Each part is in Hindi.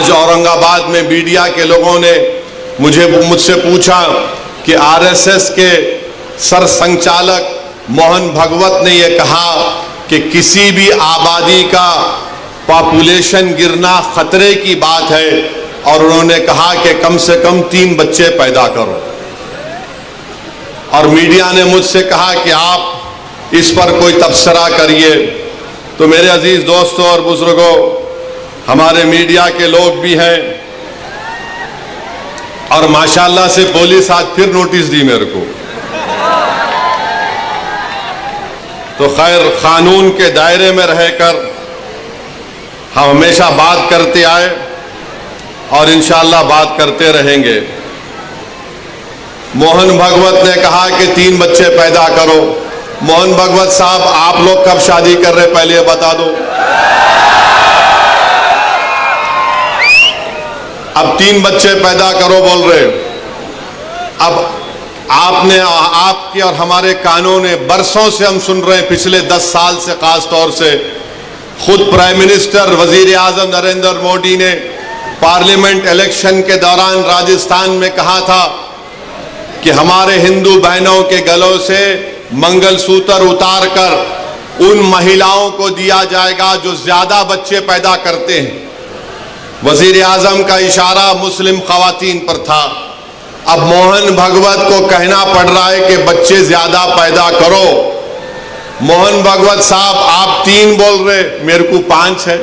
आज औरंगाबाद में मीडिया के लोगों ने मुझसे पूछा कि आरएसएस के सरसंघचालक मोहन भागवत ने यह कहा कि किसी भी आबादी का पॉपुलेशन गिरना खतरे की बात है, और उन्होंने कहा कि कम से कम 3 बच्चे पैदा करो। और मीडिया ने मुझसे कहा कि आप इस पर कोई तबसरा करिए। तो मेरे अजीज दोस्तों और बुजुर्गों, हमारे मीडिया के लोग भी हैं, और माशाल्लाह से पुलिस आज फिर नोटिस दी मेरे को। तो खैर, कानून के दायरे में रहकर हम हमेशा बात करते आए और इंशाअल्लाह बात करते रहेंगे। मोहन भागवत ने कहा कि 3 बच्चे पैदा करो। मोहन भागवत साहब, आप लोग कब शादी कर रहे, पहले बता दो। अब 3 बच्चे पैदा करो बोल रहे। अब आपके और हमारे कानों ने बरसों से हम सुन रहे हैं, पिछले 10 साल से खास तौर से खुद प्राइम मिनिस्टर वजीर आजम नरेंद्र मोदी ने पार्लियामेंट इलेक्शन के दौरान राजस्थान में कहा था कि हमारे हिंदू बहनों के गलों से मंगलसूत्र उतारकर उन महिलाओं को दिया जाएगा जो ज्यादा बच्चे पैदा करते हैं। वजीर आजम का इशारा मुस्लिम खवातीन पर था। अब मोहन भागवत को कहना पड़ रहा है कि बच्चे ज्यादा पैदा करो। मोहन भागवत साहब, आप 3 बोल रहे, मेरे को 5 है।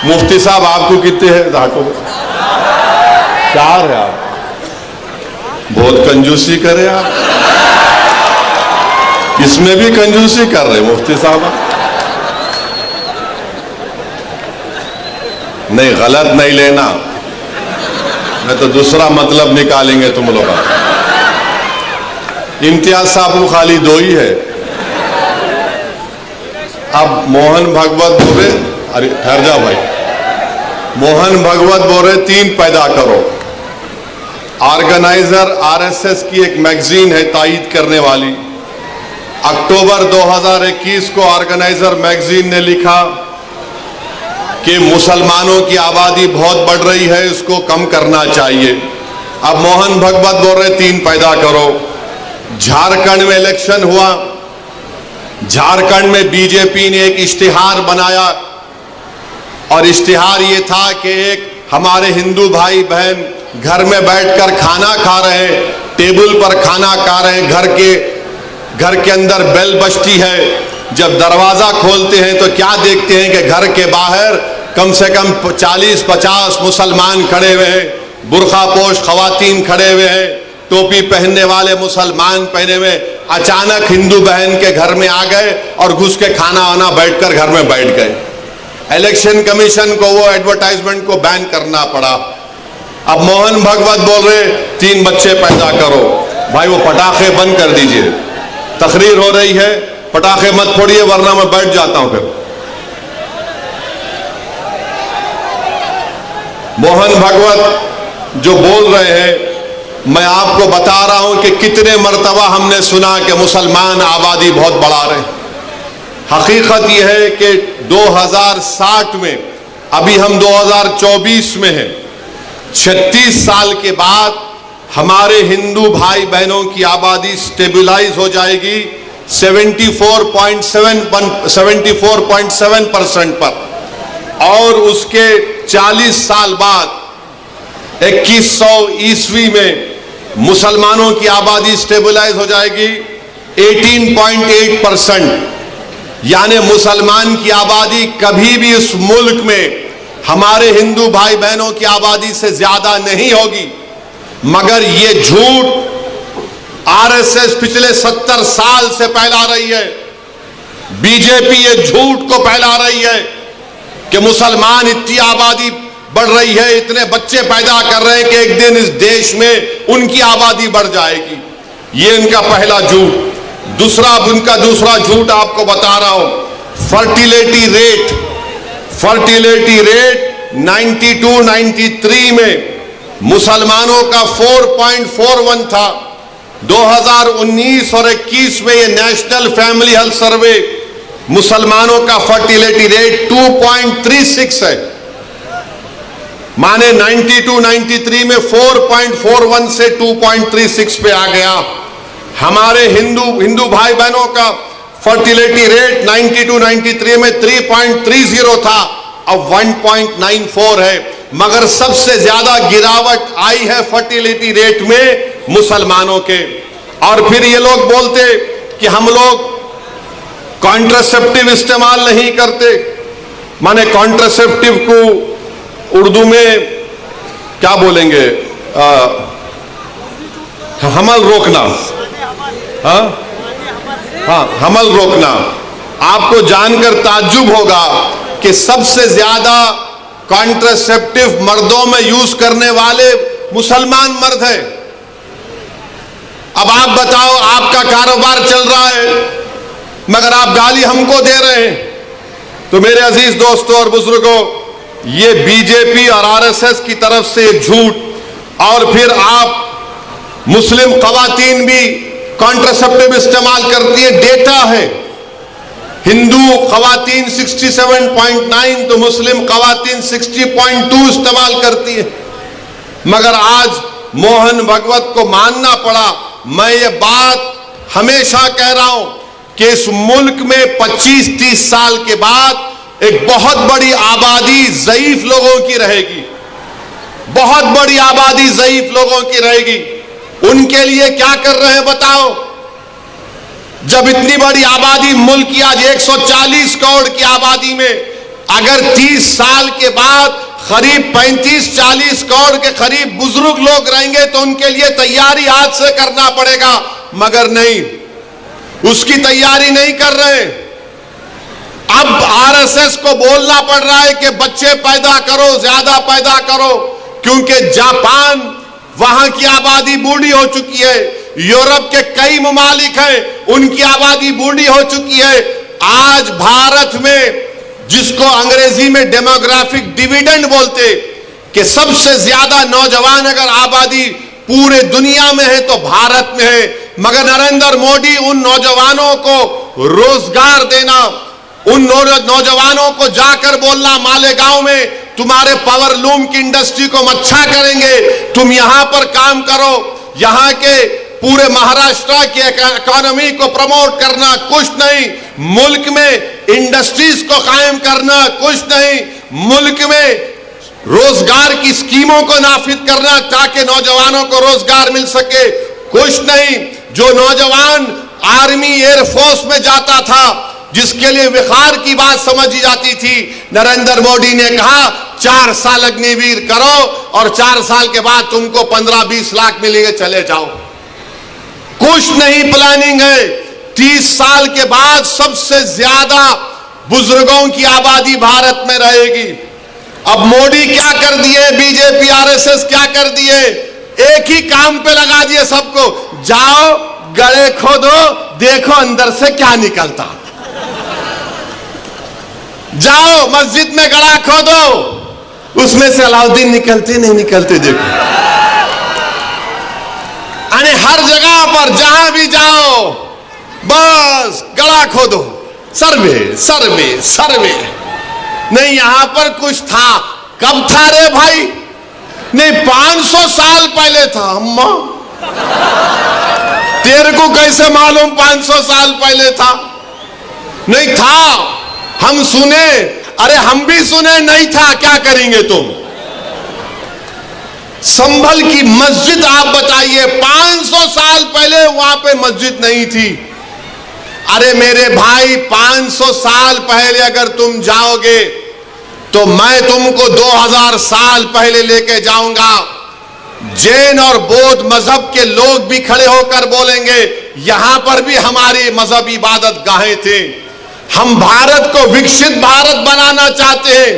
मुफ्ती साहब, आपको कितने हैं? 4 है। आप बहुत कंजूसी करे, आप इसमें भी कंजूसी कर रहे मुफ्ती साहब। नहीं, गलत नहीं लेना, मैं तो दूसरा मतलब निकालेंगे तुम लोग। इम्तियाज साहब को खाली 2 ही है। अब मोहन भागवत बोल रहे, अरे ठहर जा भाई, मोहन भागवत बोल रहे 3 पैदा करो। ऑर्गेनाइजर आरएसएस की एक मैगजीन है तायीद करने वाली। अक्टूबर 2021 को ऑर्गेनाइजर मैगजीन ने लिखा कि मुसलमानों की आबादी बहुत बढ़ रही है, इसको कम करना चाहिए। अब मोहन भागवत बोल रहे 3 पैदा करो। झारखंड में इलेक्शन हुआ, झारखंड में बीजेपी ने एक इश्तिहार बनाया, और इश्तिहार ये था कि एक हमारे हिंदू भाई बहन घर में बैठकर खाना खा रहे हैं, टेबल पर खाना खा रहे हैं, घर के अंदर बेल बजती है। जब दरवाजा खोलते हैं तो क्या देखते हैं कि घर के बाहर कम से कम 40-50 मुसलमान खड़े हुए हैं, बुर्खापोश खवातीन खड़े हुए हैं, टोपी पहनने वाले मुसलमान पहने हुए। अचानक हिंदू बहन के घर में आ गए और घुस के खाना वाना बैठकर घर में बैठ गए। इलेक्शन कमीशन को वो एडवर्टाइजमेंट को बैन करना पड़ा। अब मोहन भागवत बोल रहे 3 बच्चे पैदा करो। भाई, वो पटाखे बंद कर दीजिए, तकरीर हो रही है, पटाखे मत फोड़िए वरना मैं बैठ जाता हूं फिर। मोहन भागवत जो बोल रहे हैं, मैं आपको बता रहा हूं कि कितने मर्तबा हमने सुना कि मुसलमान आबादी बहुत बढ़ा रहे हैं। हकीकत यह है कि 2060 में, अभी हम 2024 में हैं, 36 साल के बाद हमारे हिंदू भाई बहनों की आबादी स्टेबलाइज हो जाएगी 74.7% पर, और उसके 40 साल बाद 2100 ईस्वी में मुसलमानों की आबादी स्टेबलाइज हो जाएगी 18.8%। यानी मुसलमान की आबादी कभी भी इस मुल्क में हमारे हिंदू भाई बहनों की आबादी से ज्यादा नहीं होगी। मगर ये झूठ आरएसएस पिछले 70 साल से फैला रही है। बीजेपी ये झूठ को फैला रही है कि मुसलमान इतनी आबादी बढ़ रही है, इतने बच्चे पैदा कर रहे हैं कि एक दिन इस देश में उनकी आबादी बढ़ जाएगी। ये इनका पहला झूठ। उनका दूसरा झूठ आपको बता रहा हूं, फर्टिलिटी रेट 92-93 में मुसलमानों का 4.41 था। 2019 और 21 में ये नेशनल फैमिली हेल्थ सर्वे मुसलमानों का फर्टिलिटी रेट 2.36 है, माने 92-93 में 4.41 से 2.36 पे आ गया। हमारे हिंदू भाई बहनों का फर्टिलिटी रेट 92-93 में 3.30 था, अब 1.94 है। मगर सबसे ज्यादा गिरावट आई है फर्टिलिटी रेट में मुसलमानों के। और फिर ये लोग बोलते कि हम लोग कॉन्ट्रासेप्टिव इस्तेमाल नहीं करते, माने कॉन्ट्रासेप्टिव को उर्दू में क्या बोलेंगे, हमल रोकना, हाँ हमल रोकना। आपको जानकर ताज्जुब होगा कि सबसे ज्यादा कॉन्ट्रासेप्टिव मर्दों में यूज करने वाले मुसलमान मर्द हैं। अब आप बताओ, आपका कारोबार चल रहा है मगर आप गाली हमको दे रहे हैं। तो मेरे अजीज दोस्तों और बुजुर्गों, ये बीजेपी और आरएसएस की तरफ से झूठ, और फिर आप मुस्लिम खवातीन भी कॉन्ट्रासेप्टिव इस्तेमाल करती है, डेटा है। हिंदू खवातीन 67.9 तो मुस्लिम खवातीन 60.2 इस्तेमाल करती है। मगर आज मोहन भगवत को मानना पड़ा। मैं ये बात हमेशा कह रहा हूं कि इस मुल्क में 25-30 साल के बाद एक बहुत बड़ी आबादी ज़ईफ लोगों की रहेगी, बहुत बड़ी आबादी ज़ईफ लोगों की रहेगी। उनके लिए क्या कर रहे हैं बताओ? जब इतनी बड़ी आबादी, मुल्क की आज 140 करोड़ की आबादी में अगर 30 साल के बाद करीब 35-40 करोड़ के करीब बुजुर्ग लोग रहेंगे तो उनके लिए तैयारी आज से करना पड़ेगा। मगर नहीं, उसकी तैयारी नहीं कर रहे। अब आरएसएस को बोलना पड़ रहा है कि बच्चे पैदा करो, ज्यादा पैदा करो, क्योंकि जापान, वहां की आबादी बूढ़ी हो चुकी है। यूरोप के कई ममालिक हैं, उनकी आबादी बूढ़ी हो चुकी है। आज भारत में, जिसको अंग्रेजी में डेमोग्राफिक डिविडेंड बोलते, कि सबसे ज्यादा नौजवान अगर आबादी पूरे दुनिया में है तो भारत में है। मगर नरेंद्र मोदी उन नौजवानों को रोजगार देना, उन नौजवानों को जाकर बोलना मालेगांव में तुम्हारे पावरलूम की इंडस्ट्री को हम अच्छा करेंगे, तुम यहां पर काम करो, यहां के पूरे महाराष्ट्र की इकोनॉमी को प्रमोट करना, कुछ नहीं। मुल्क में इंडस्ट्रीज को कायम करना, कुछ नहीं। मुल्क में रोजगार की स्कीमों को नाफिज करना ताकि नौजवानों को रोजगार मिल सके, कुछ नहीं। जो नौजवान आर्मी एयरफोर्स में जाता था, जिसके लिए विखार की बात समझी जाती थी, नरेंद्र मोदी ने कहा 4 साल अग्निवीर करो और 4 साल के बाद तुमको 15-20 लाख मिलेंगे, चले जाओ। कुछ नहीं प्लानिंग है। 30 साल के बाद सबसे ज्यादा बुजुर्गों की आबादी भारत में रहेगी। अब मोदी क्या कर दिए, बीजेपी आरएसएस क्या कर दिए, एक ही काम पे लगा दिए सबको, जाओ गड़े खोदो, देखो अंदर से क्या निकलता। जाओ मस्जिद में गड़ा खोदो, उसमें से अलाउद्दीन निकलते नहीं निकलते देखो। अरे हर जगह पर जहां भी जाओ बस गड़ा खोदो, सर्वे सर्वे सर्वे। नहीं यहां पर कुछ था, कब था रे भाई? नहीं 500 साल पहले था। अम्मा तेरे को कैसे मालूम 500 साल पहले था? नहीं था, हम सुने। अरे हम भी सुने नहीं था, क्या करेंगे तुम? संभल की मस्जिद आप बताइए, 500 साल पहले वहां पे मस्जिद नहीं थी। अरे मेरे भाई 500 साल पहले अगर तुम जाओगे तो मैं तुमको 2000 साल पहले लेके जाऊंगा। जैन और बौद्ध मजहब के लोग भी खड़े होकर बोलेंगे यहां पर भी हमारी मजहब इबादत गाहें थे। हम भारत को विकसित भारत बनाना चाहते हैं,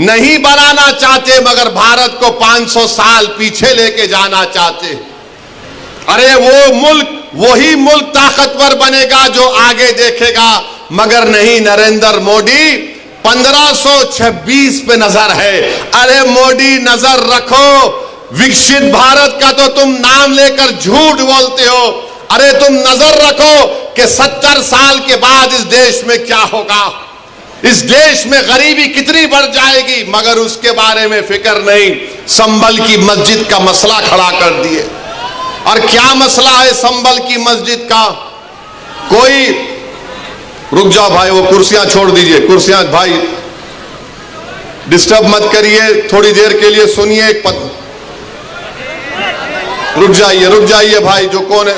नहीं बनाना चाहते, मगर भारत को 500 साल पीछे लेके जाना चाहते। अरे वो मुल्क, वही मुल्क ताकतवर बनेगा जो आगे देखेगा। मगर नहीं, नरेंद्र मोदी 1526 पे नजर है। अरे मोदी नजर रखो, विकसित भारत का तो तुम नाम लेकर झूठ बोलते हो। अरे तुम नजर रखो कि 70 साल के बाद इस देश में क्या होगा, इस देश में गरीबी कितनी बढ़ जाएगी, मगर उसके बारे में फिक्र नहीं। संभल की मस्जिद का मसला खड़ा कर दिए। और क्या मसला है संभल की मस्जिद का? कोई, रुक जाओ भाई, वो कुर्सियां छोड़ दीजिए, कुर्सियां भाई डिस्टर्ब मत करिए, थोड़ी देर के लिए सुनिए। रुक जाइए भाई, जो कौन है,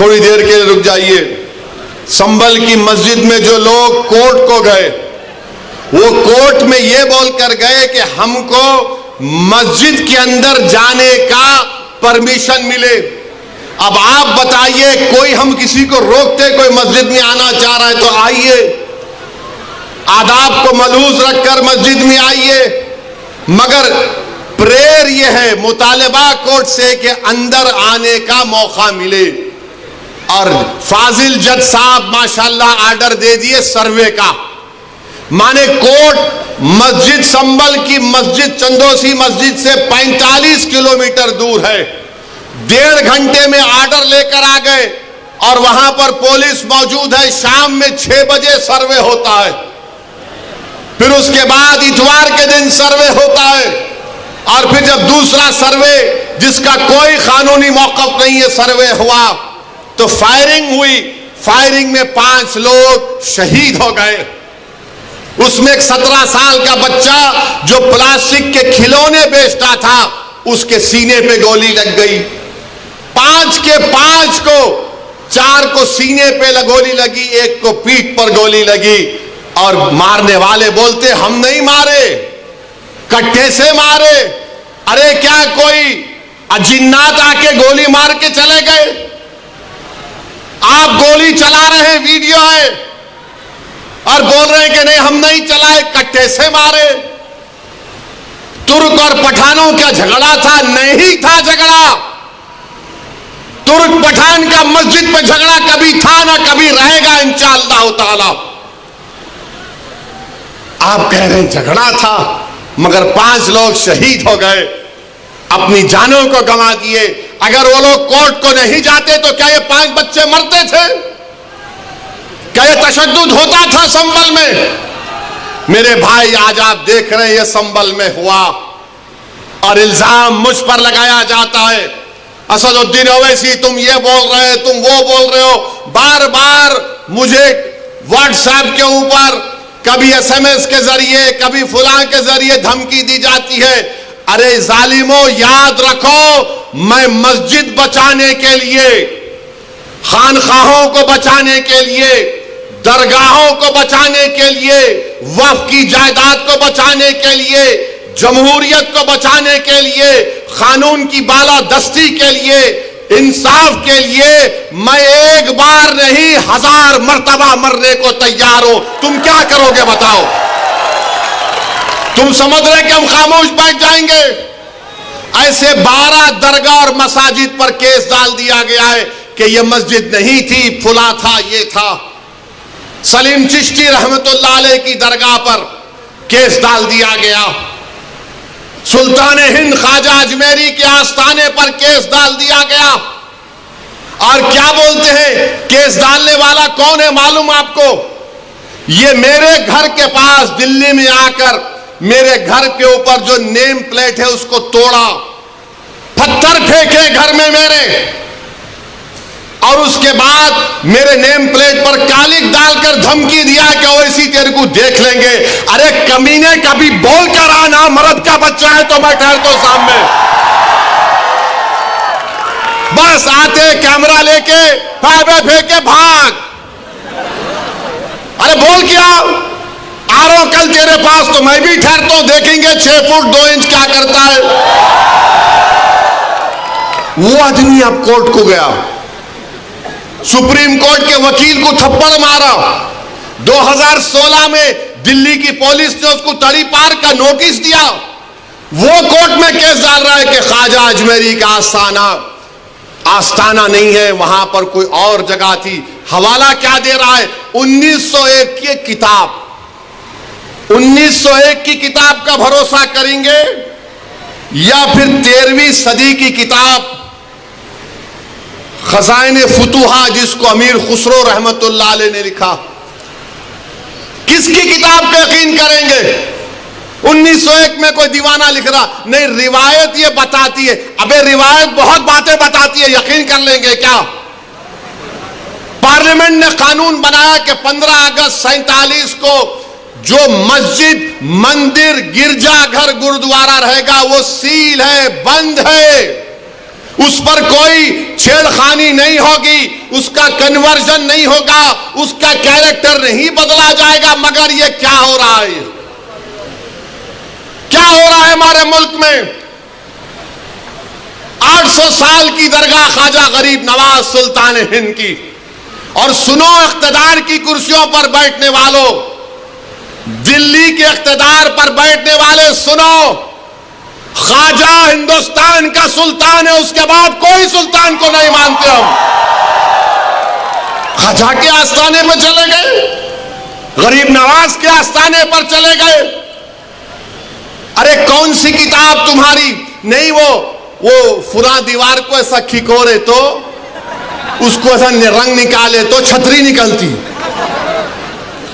थोड़ी देर के लिए रुक जाइए। संभल की मस्जिद में जो लोग कोर्ट को गए, वो कोर्ट में ये बोलकर गए कि हमको मस्जिद के अंदर जाने का परमिशन मिले। अब आप बताइए, कोई हम किसी को रोकते, कोई मस्जिद में आना चाह रहा है तो आइए, आदाब को मलहूज रखकर मस्जिद में आइए। मगर प्रेयर यह है, मुतालिबा कोर्ट से कि अंदर आने का मौका मिले। और फाजिल जज साहब माशाल्लाह आर्डर दे दिए सर्वे का, माने कोर्ट मस्जिद संभल की मस्जिद चंदोसी मस्जिद से 45 किलोमीटर दूर है। 1.5 घंटे में आर्डर लेकर आ गए और वहां पर पुलिस मौजूद है। शाम में 6 बजे सर्वे होता है, फिर उसके बाद इतवार के दिन सर्वे होता है, और फिर जब दूसरा सर्वे जिसका कोई कानूनी मौक़िफ़ नहीं है सर्वे हुआ तो फायरिंग हुई। फायरिंग में 5 लोग शहीद हो गए। उसमें एक 17 साल का बच्चा जो प्लास्टिक के खिलौने बेचता था, उसके सीने पे गोली लग गई। 5 के 5 को, 4 को सीने पे गोली लगी, 1 को पीठ पर गोली लगी। और मारने वाले बोलते हम नहीं मारे, कट्टे से मारे। अरे क्या कोई अजिन्नात आके गोली मार के चले गए? आप गोली चला रहे हैं, वीडियो है, और बोल रहे हैं कि नहीं हम नहीं चलाए, कट्टे से मारे। तुर्क और पठानों का झगड़ा था? नहीं था झगड़ा। तुर्क पठान का मस्जिद पे झगड़ा कभी था ना कभी रहेगा इंशाअल्लाह ताला। आप कह रहे हैं झगड़ा था, मगर 5 लोग शहीद हो गए, अपनी जानों को गंवा दिए। अगर वो लोग कोर्ट को नहीं जाते तो क्या ये 5 बच्चे मरते थे? क्या ये तशद्दुद होता था संभल में? मेरे भाई, आज आप देख रहे हैं ये संभल में हुआ, और इल्जाम मुझ पर लगाया जाता है। असदुद्दीन ओवैसी तुम ये बोल रहे हो, तुम वो बोल रहे हो। बार बार मुझे व्हाट्सएप के ऊपर, कभी SMS के जरिए, कभी फुलां के जरिए धमकी दी जाती है। अरे जालिमों, याद रखो, मैं मस्जिद बचाने के लिए, खानखाहों को बचाने के लिए, दरगाहों को बचाने के लिए, वक्फ की जायदाद को बचाने के लिए, जमहूरियत को बचाने के लिए, कानून की बालादस्ती के लिए, इंसाफ के लिए मैं एक बार नहीं 1000 मर्तबा मरने को तैयार हूं। तुम क्या करोगे बताओ? तुम समझ रहे कि हम खामोश बैठ जाएंगे? ऐसे 12 दरगाह और मसाजिद पर केस डाल दिया गया है कि यह मस्जिद नहीं थी, फुला था, ये था। सलीम चिश्ती रहमतुल्लाह अलैह की दरगाह पर केस डाल दिया गया। सुल्तान हिंद ख्वाजा अजमेरी के आस्थाने पर केस डाल दिया गया। और क्या बोलते हैं, केस डालने वाला कौन है मालूम आपको? ये मेरे घर के पास दिल्ली में आकर मेरे घर के ऊपर जो नेम प्लेट है उसको तोड़ा, पत्थर फेंके घर में मेरे, और उसके बाद मेरे नेम प्लेट पर कालिक डालकर धमकी दिया कि ओवैसी तेरे को देख लेंगे। अरे कमीने, कभी बोल कर आना, मर्द का बच्चा है तो मैं ठहरता हूं सामने। बस आते कैमरा लेके फाइबर फेंके भाग। अरे बोल क्या आ रहा हूं कल तेरे पास तो मैं भी ठहरता हूं, देखेंगे 6 फुट 2 इंच क्या करता है। वो आदमी अब कोर्ट को गया, सुप्रीम कोर्ट के वकील को थप्पड़ मारा। 2016 में दिल्ली की पुलिस ने उसको तड़ी पार का नोटिस दिया। वो कोर्ट में केस डाल रहा है कि ख्वाजा अजमेरी का आस्थाना नहीं है, वहां पर कोई और जगह थी। हवाला क्या दे रहा है? 1901 की किताब, 1901 की किताब का भरोसा करेंगे या फिर 13वीं सदी की किताब? खजाइने फुतुहा, जिसको अमीर खुसरो रहमतुल्लाह अलैह ने लिखा, किसकी किताब पे यकीन करेंगे? 1901 में कोई दीवाना लिख रहा, नहीं, रिवायत ये बताती है। अबे रिवायत बहुत बातें बताती है, यकीन कर लेंगे क्या? पार्लियामेंट ने कानून बनाया कि 15 अगस्त 47 को जो मस्जिद, मंदिर, गिरजाघर, गुरुद्वारा रहेगा वो सील है, बंद है, उस पर कोई छेड़खानी नहीं होगी, उसका कन्वर्जन नहीं होगा, उसका कैरेक्टर नहीं बदला जाएगा। मगर ये क्या हो रहा है? क्या हो रहा है हमारे मुल्क में? 800 साल की दरगाह ख्वाजा गरीब नवाज सुल्तान हिंद की, और सुनो इख्तिदार की कुर्सियों पर बैठने वालों, दिल्ली के इख्तिदार पर बैठने वाले सुनो, ख्वाजा हिंदुस्तान का सुल्तान है, उसके बाद कोई सुल्तान को नहीं मानते हम। ख्वाजा के आस्थाने पर चले गए, गरीब नवाज के आस्थाने पर चले गए। अरे कौन सी किताब तुम्हारी? नहीं, वो फुला दीवार को ऐसा खिकोरे तो उसको ऐसा रंग निकाले तो छतरी निकलती।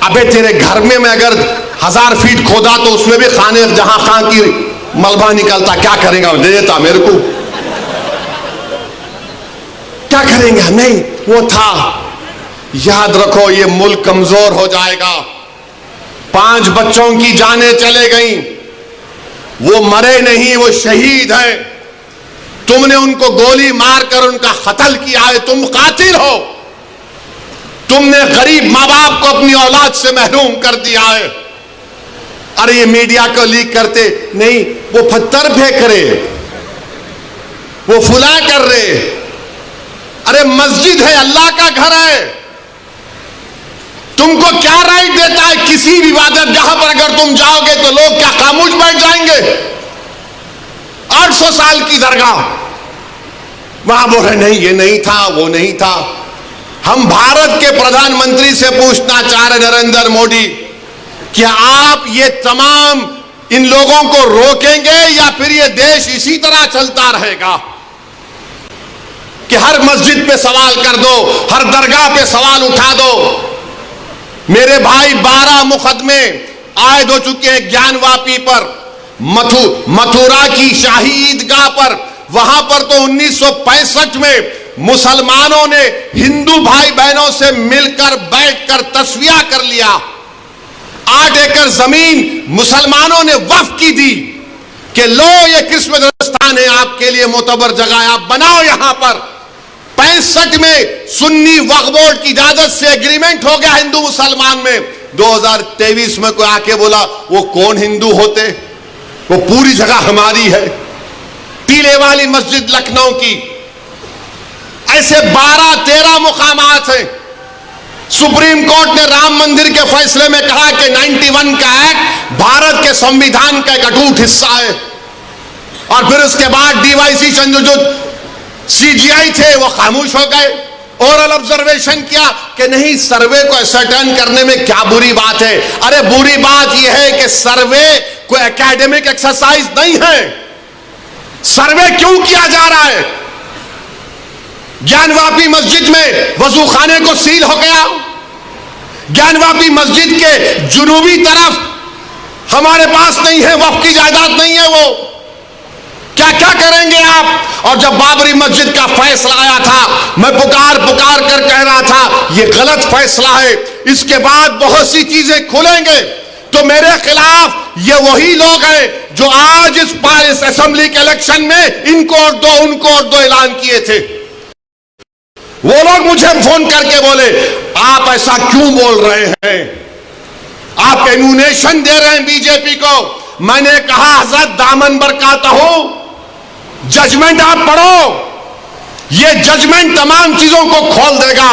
अबे तेरे घर में मैं अगर 1000 फीट खोदा तो उसमें भी खाने जहां खां की मलबा निकलता, क्या करेगा? दे देता मेरे को, क्या करेंगे? नहीं, वो था। याद रखो, ये मुल्क कमजोर हो जाएगा। 5 बच्चों की जानें चले गईं, वो मरे नहीं, वो शहीद हैं। तुमने उनको गोली मारकर उनका कत्ल किया है, तुम कातिल हो। तुमने गरीब मां बाप को अपनी औलाद से महरूम कर दिया है। अरे ये मीडिया को लीक करते नहीं, वो पत्थर फेंक रहे, वो फुला कर रहे। अरे मस्जिद है, अल्लाह का घर है, तुमको क्या राइट देता है? किसी भी इबादत जहां पर अगर तुम जाओगे तो लोग क्या खामोश बैठ जाएंगे? 800 साल की दरगाह, वहां बोल रहे नहीं, ये नहीं था, वो नहीं था। हम भारत के प्रधानमंत्री से पूछना चाह रहे, नरेंद्र मोदी, क्या आप ये तमाम इन लोगों को रोकेंगे या फिर ये देश इसी तरह चलता रहेगा कि हर मस्जिद पे सवाल कर दो, हर दरगाह पे सवाल उठा दो? मेरे भाई 12 मुकदमे आयद हो चुके हैं ज्ञानवापी पर, मथुरा की शाही ईदगाह पर। वहां पर तो 1965 में मुसलमानों ने हिंदू भाई बहनों से मिलकर बैठकर तस्वीया कर लिया। 8 एकड़ जमीन मुसलमानों ने वक्फ की थी कि लो, ये क्रिसमस स्थान है, आपके लिए मोतबर जगह है, आप बनाओ यहां पर। 65 में सुन्नी वक्फ बोर्ड की इजाजत से एग्रीमेंट हो गया हिंदू मुसलमान में। 2023 में कोई आके बोला वो कौन हिंदू होते, वो पूरी जगह हमारी है। टीले वाली मस्जिद लखनऊ की, ऐसे 12-13 मुकामात हैं। सुप्रीम कोर्ट ने राम मंदिर के फैसले में कहा कि 91 का एक्ट भारत के संविधान का एक अटूट हिस्सा है। और फिर उसके बाद डीवाईसी चंद्रचूड़ सीजीआई थे, वो खामोश हो गए। ओरल ऑब्जर्वेशन किया कि नहीं, सर्वे को असर्टेन करने में क्या बुरी बात है? अरे बुरी बात यह है कि सर्वे कोई एकेडमिक एक्सरसाइज नहीं है। सर्वे क्यों किया जा रहा है? ज्ञानवापी मस्जिद में वजू खाने को सील हो गया। ज्ञानवापी मस्जिद के जुनूबी तरफ हमारे पास नहीं है, वक्फ की जायदाद नहीं है। वो क्या क्या करेंगे आप? और जब बाबरी मस्जिद का फैसला आया था, मैं पुकार कर कह रहा था ये गलत फैसला है, इसके बाद बहुत सी चीजें खुलेंगे। तो मेरे खिलाफ ये वही लोग हैं जो आज इस असेंबली के इलेक्शन में इनको और दो, उनको और दो ऐलान किए थे। वो लोग मुझे फोन करके बोले आप ऐसा क्यों बोल रहे हैं, आप एम्यूनेशन दे रहे हैं बीजेपी को। मैंने कहा हजरत दामन बरकाता हूं, जजमेंट आप पढ़ो, ये जजमेंट तमाम चीजों को खोल देगा।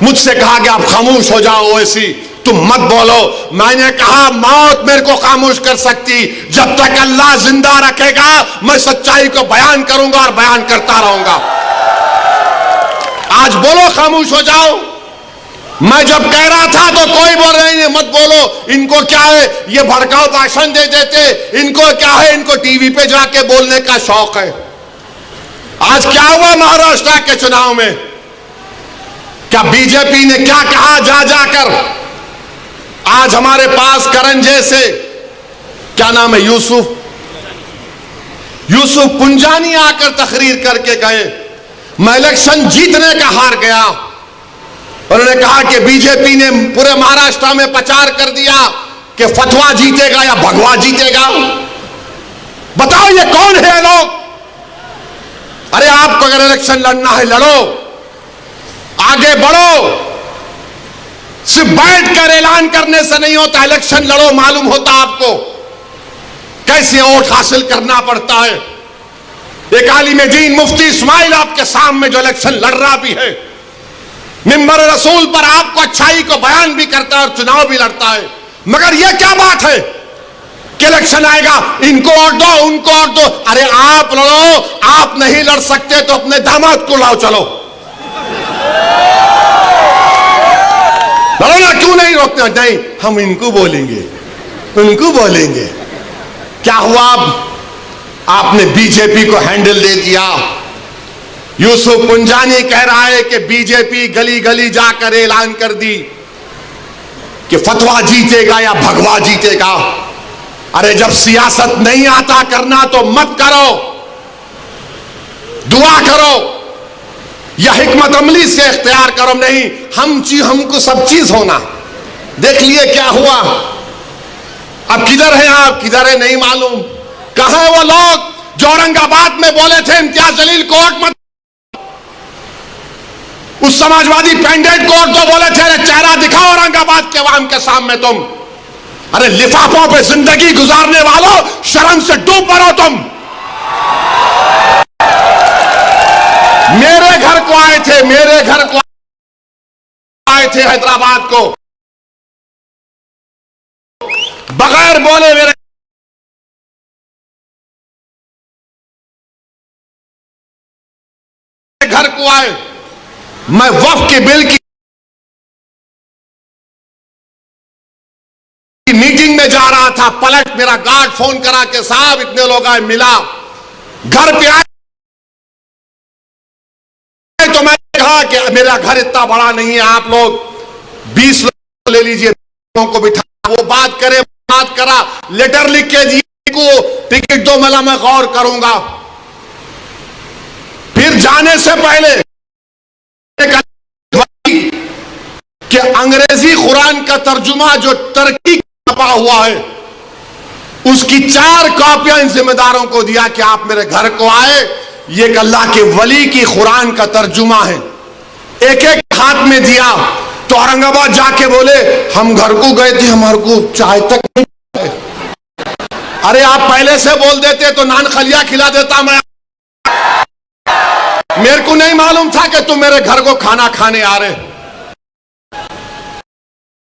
मुझसे कहा कि आप खामोश हो जाओ, ऐसी तुम मत बोलो। मैंने कहा मौत मेरे को खामोश कर सकती, जब तक अल्लाह जिंदा रखेगा मैं सच्चाई को बयान करूंगा और बयान करता रहूंगा। आज बोलो खामोश हो जाओ। मैं जब कह रहा था तो कोई बोल रहे हैं मत बोलो, इनको क्या है, ये भड़काऊ भाषण दे देते, इनको क्या है, इनको टीवी पे जाके बोलने का शौक है। आज क्या हुआ महाराष्ट्र के चुनाव में? क्या बीजेपी ने क्या कहा जा जाकर? आज हमारे पास करण जैसे, क्या नाम है, यूसुफ पुंजानी आकर तकरीर करके गए, मैं इलेक्शन जीतने का हार गया। उन्होंने कहा कि बीजेपी ने पूरे महाराष्ट्र में प्रचार कर दिया कि फतवा जीतेगा या भगवा जीतेगा। बताओ ये कौन है लोग? अरे आपको अगर इलेक्शन लड़ना है लड़ो, आगे बढ़ो, सिर्फ बैठकर ऐलान करने से नहीं होता, इलेक्शन लड़ो, मालूम होता आपको कैसे वोट हासिल करना पड़ता है। एक आलिम दीन मुफ्ती इस्माइल आपके सामने जो इलेक्शन लड़ रहा भी है, मिंबर रसूल पर आपको अच्छाई को बयान भी करता है और चुनाव भी लड़ता है, मगर यह क्या बात है कि इलेक्शन आएगा इनको वोट दो उनको वोट दो। अरे आप लड़ो, आप नहीं लड़ सकते तो अपने दामाद को लाओ, चलो लड़ो ना, क्यों नहीं रोकते? नहीं, हम इनको बोलेंगे उनको बोलेंगे। क्या हुआ? आपने बीजेपी को हैंडल दे दिया। यूसुफ पुंजानी कह रहा है कि बीजेपी गली गली जाकर ऐलान कर दी कि फतवा जीतेगा या भगवा जीतेगा। अरे जब सियासत नहीं आता करना तो मत करो, दुआ करो या हिकमत अमली से इख्तियार करो। नहीं, हमको सब चीज होना। देख लिए क्या हुआ। अब किधर है आप, किधर है नहीं मालूम। कहां है वो लोग जो औरंगाबाद में बोले थे इम्तियाज जलील को वोट मत, उस समाजवादी कैंडिडेट को वोट दो, बोले थे अरे चेहरा दिखाओ औरंगाबाद के अवाम के सामने तुम। अरे लिफाफों पे जिंदगी गुजारने वालों, शर्म से डूब मरो तुम। मेरे घर को आए थे, मेरे घर को आए थे हैदराबाद को, बगैर बोले मेरे घर को आए। मैं वक्फ के बिल की मीटिंग में जा रहा था, पलट मेरा गार्ड फोन करा के साहब इतने लोग आए, मिला, घर पे आए तो मैं कहा कि मेरा घर इतना बड़ा नहीं है, आप लोग 20 लोग ले लीजिए, को बिठा, वो बात करे, बात करा, लेटर लिख के दिए को टिकट दो, मला मैं गौर करूंगा। फिर जाने से पहले कि अंग्रेजी कुरान का तर्जुमा जो टर्की छपा हुआ है उसकी 4 कॉपियां इन जिम्मेदारों को दिया कि आप मेरे घर को आए, ये अल्लाह के वली की कुरान का तर्जुमा है। एक एक हाथ में दिया तो औरंगाबाद जाके बोले हम घर को गए थे, हमारे को चाय तक नहीं। अरे आप पहले से बोल देते तो नान खलिया खिला देता मैं। मेरे को नहीं मालूम था कि तुम मेरे घर को खाना खाने आ रहे।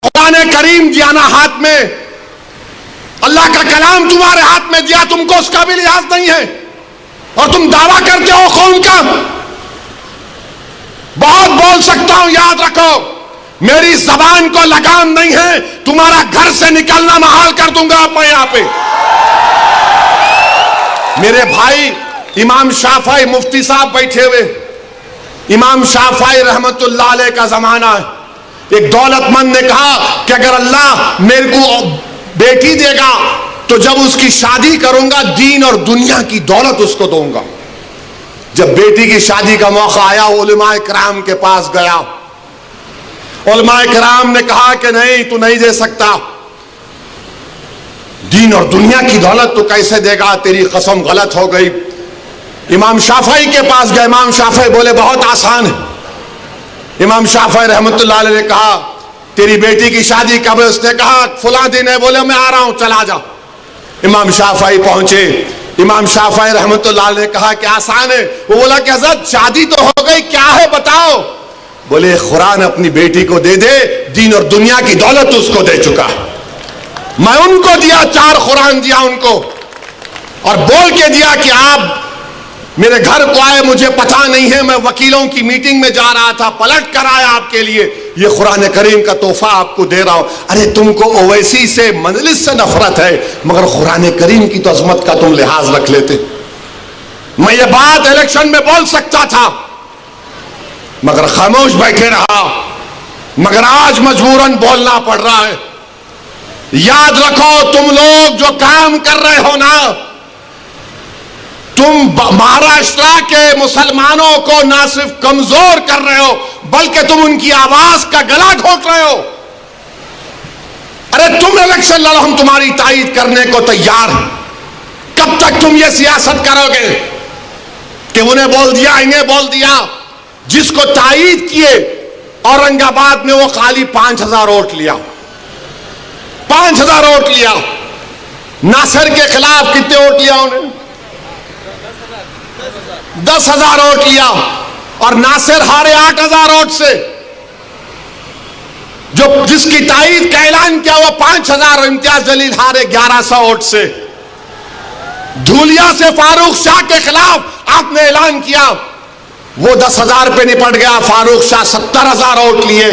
कुरान करीम दिया ना हाथ में, अल्लाह का कलाम तुम्हारे हाथ में दिया, तुमको उसका भी लिहाज नहीं है और तुम दावा करते हो कौन का। बहुत बोल सकता हूं, याद रखो मेरी जबान को लगाम नहीं है, तुम्हारा घर से निकलना महाल कर दूंगा मैं यहां पे। मेरे भाई इमाम शाफई मुफ्ती साहब बैठे हुए, इमाम शाफई रहमतुल्लाह अलैह का जमाना है। एक दौलतमंद ने कहा कि अगर अल्लाह मेरे को बेटी देगा तो जब उसकी शादी करूंगा दीन और दुनिया की दौलत उसको दूंगा। जब बेटी की शादी का मौका आया उलमाए किराम के पास गया, उलमाए किराम ने कहा कि नहीं तू नहीं दे सकता, दीन और दुनिया की दौलत तो कैसे देगा, तेरी कसम गलत हो गई। इमाम शाफई के पास गए, इमाम शाफई बोले बहुत आसान है। इमाम शाफई रहमतुल्लाह अलैह ने कहा तेरी बेटी की शादी कब है? उसने कहा फुला दिन है। बोले मैं आ रहा हूं, चला जा। इमाम शाफई पहुंचे, इमाम शाफई रहमतुल्लाह अलैह ने कहा कि आसान है। वो बोला कि हज़रत शादी तो हो गई, क्या है बताओ। बोले कुरान अपनी बेटी को दे दे, दीन और दुनिया की दौलत उसको दे चुका है। मैं उनको दिया, 4 कुरान दिया उनको और बोल के दिया कि आप मेरे घर को आए, मुझे पता नहीं है, मैं वकीलों की मीटिंग में जा रहा था, पलट कर आया आपके लिए, ये कुरान करीम का तोहफा आपको दे रहा हूं। अरे तुमको ओवैसी से मजलिस से नफरत है, मगर कुरान करीम की तो अजमत का तुम लिहाज रख लेते। मैं ये बात इलेक्शन में बोल सकता था, मगर खामोश बैठे रहा। मगर आज मजबूरन बोलना पड़ रहा है। याद रखो, तुम लोग जो काम कर रहे हो ना, तुम महाराष्ट्र के मुसलमानों को ना सिर्फ कमजोर कर रहे हो, बल्कि तुम उनकी आवाज का गला घोट रहे हो। अरे तुम इलेक्शन लड़ो, हम तुम्हारी तायीद करने को तैयार हैं। कब तक तुम ये सियासत करोगे कि उन्हें बोल दिया, इन्हें बोल दिया? जिसको तायीद किए औरंगाबाद में वो खाली 5000 वोट लिया, 5000 वोट लिया। नासिर के खिलाफ कितने वोट लिया उन्हें? 10,000 वोट लिया। और नासिर हारे 8,000 वोट से। जो जिसकी तायीद का ऐलान किया वो 5,000 और इम्तियाज जलील हारे 1100 वोट से। धूलिया से फारूक शाह के खिलाफ आपने ऐलान किया, वो 10,000 पे निपट गया। फारूक शाह 70,000 वोट लिए,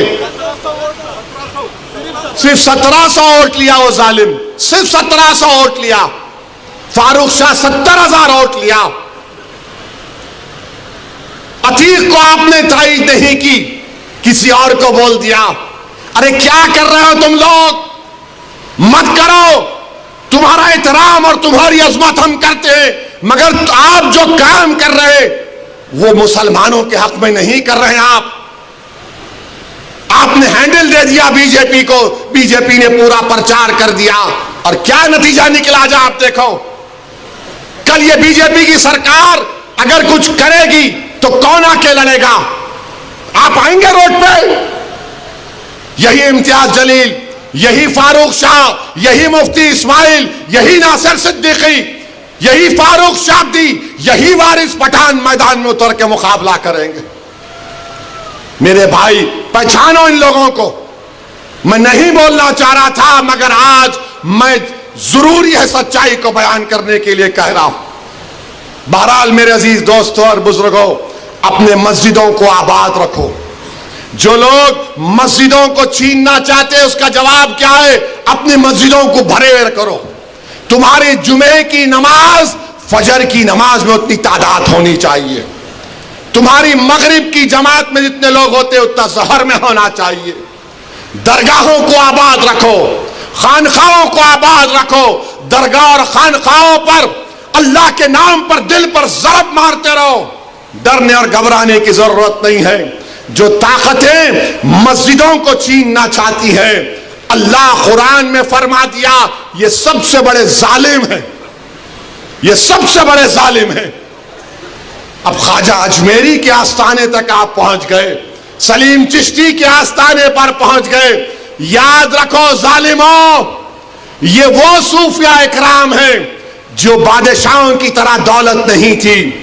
सिर्फ 1700 वोट लिया वो जालिम, सिर्फ 1700 वोट लिया। फारूक शाह 70,000 वोट लिया। अतीक को आपने तायीद नहीं की, किसी और को बोल दिया। अरे क्या कर रहे हो तुम लोग? मत करो। तुम्हारा एहतराम और तुम्हारी अजमत हम करते हैं, मगर आप जो काम कर रहे वो मुसलमानों के हक में नहीं कर रहे हैं। आपने हैंडल दे दिया बीजेपी को, बीजेपी ने पूरा प्रचार कर दिया और क्या नतीजा निकला जा आप देखो। कल ये बीजेपी की सरकार अगर कुछ करेगी तो कौन आके लड़ेगा? आप आएंगे रोड पे? यही इम्तियाज जलील, यही फारूक शाह, यही मुफ्ती इस्माइल, यही नासिर सिद्दीकी, यही फारूक शाब्दी, यही वारिस पठान मैदान में उतर के मुकाबला करेंगे। मेरे भाई, पहचानो इन लोगों को। मैं नहीं बोलना चाह रहा था, मगर आज मैं जरूरी है सच्चाई को बयान करने के लिए कह रहा हूं। बहरहाल मेरे अजीज दोस्तों और बुजुर्गों, अपने मस्जिदों को आबाद रखो। जो लोग मस्जिदों को छीनना चाहते हैं उसका जवाब क्या है? अपनी मस्जिदों को भरे करो। तुम्हारी जुमे की नमाज फजर की नमाज में उतनी तादाद होनी चाहिए। तुम्हारी मगरिब की जमात में जितने लोग होते हैं उतना जहर में होना चाहिए। दरगाहों को आबाद रखो, खानखाओं को आबाद रखो। दरगाह और खानखाओं पर अल्लाह के नाम पर दिल पर ज़रब मारते रहो। डरने और घबराने की जरूरत नहीं है। जो ताकतें मस्जिदों को छीनना चाहती है, अल्लाह कुरान में फरमा दिया, ये सबसे बड़े जालिम हैं, ये सबसे बड़े जालिम हैं। अब ख्वाजा अजमेरी के आस्थाने तक आप पहुंच गए, सलीम चिश्ती के आस्थाने पर पहुंच गए। याद रखो जालिमों, ये वो सूफिया इकराम हैं जो बादशाहों की तरह दौलत नहीं थी,